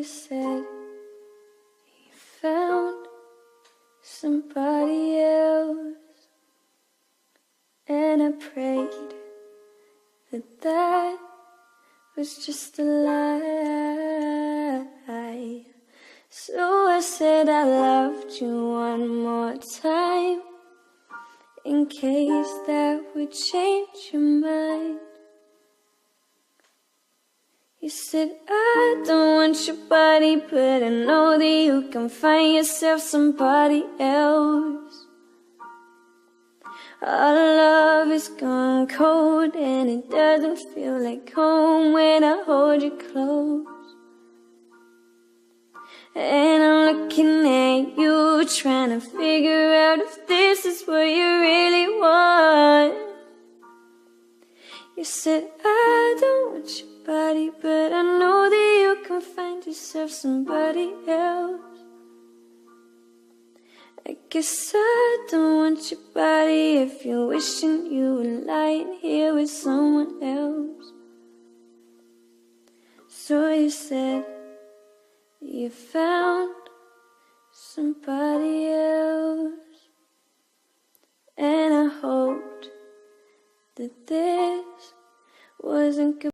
said you found somebody else, and I prayed that that was just a lie. So I said I loved you one more time, in case that would change your mind. You said I don't want your body, but I know that you can find yourself somebody else. Our love is gone cold, and it doesn't feel like home when I hold you close. And I'm looking at you, trying to figure out if this is what you really want. You said I don't want your body, but I know that you can find yourself somebody else. I guess I don't want your body if you're wishing you were lying here with someone else. So you said you found somebody else, and I hoped that this wasn't good.